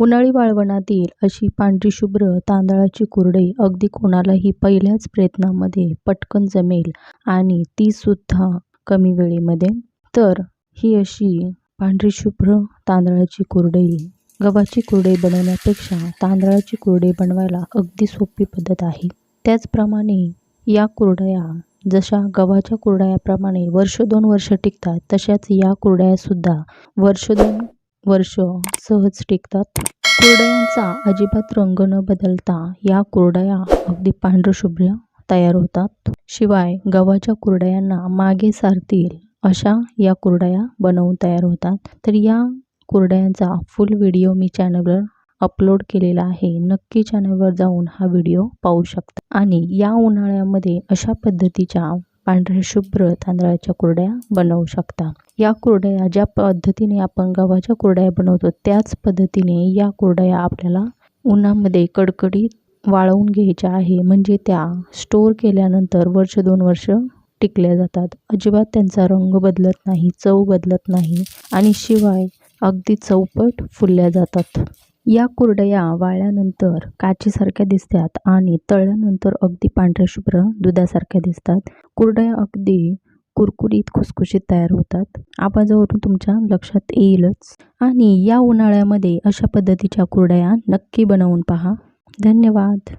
उन्हाळी वाळवणातील अशी पांढरी शुभ्र तांदळाची कुरडई अगदी कोणालाही पहिल्याच प्रयत्नामध्ये पटकन जमेल आणि ती सुद्धा कमी वेळेमध्ये. तर ही अशी पांढरी शुभ्र तांदळाची कुरडई गव्हाची कुरडई बनवण्यापेक्षा तांदळाची कुरडई बनवायला अगदी सोपी पद्धत आहे. त्याचप्रमाणे या कुरडया जशा गव्हाच्या कुरडयाप्रमाणे वर्ष 2 वर्ष टिकतात, तशाच या कुरडयासुद्धा वर्ष 2 वर्ष सहज टिकतात. कुरडयांचा अजिबात रंग न बदलता या कुरडया अगदी पांढरशुभ्र तयार होतात. शिवाय गव्हाच्या कुरडयांना मागे सारतील अशा या कुरडया बनवून तयार होतात. तर या कुरडयांचा फुल व्हिडिओ मी चॅनलवर अपलोड केलेला आहे. नक्की चॅनलवर जाऊन हा व्हिडिओ पाहू शकता. आणि या उन्हाळ्यामध्ये अशा पद्धतीच्या पांढऱ्या शुभ्र तांदळाच्या कुरडया बनवू शकता. या कुरडया ज्या पद्धतीने आपण गव्हाच्या कुरडया बनवतो त्याच पद्धतीने या कुरडया आपल्याला उन्हामध्ये कडकडीत वाळवून घ्यायच्या आहे. म्हणजे त्या स्टोर केल्यानंतर वर्ष 2 वर्ष टिकल्या जातात. अजिबात त्यांचा रंग बदलत नाही, चव बदलत नाही आणि शिवाय अगदी चौपट फुलल्या जातात. या कुरडया वाळल्यानंतर काचेसारख्या दिसतात आणि तळल्यानंतर अगदी पांढऱ्या शुभ्र दुधासारख्या दिसतात. कुरडया अगदी कुरकुरीत खुसखुशीत तयार होतात. आवाजावरून तुमच्या लक्षात येईलच. आणि या उन्हाळ्यामध्ये अशा पद्धतीच्या कुरडया नक्की बनवून पहा. धन्यवाद.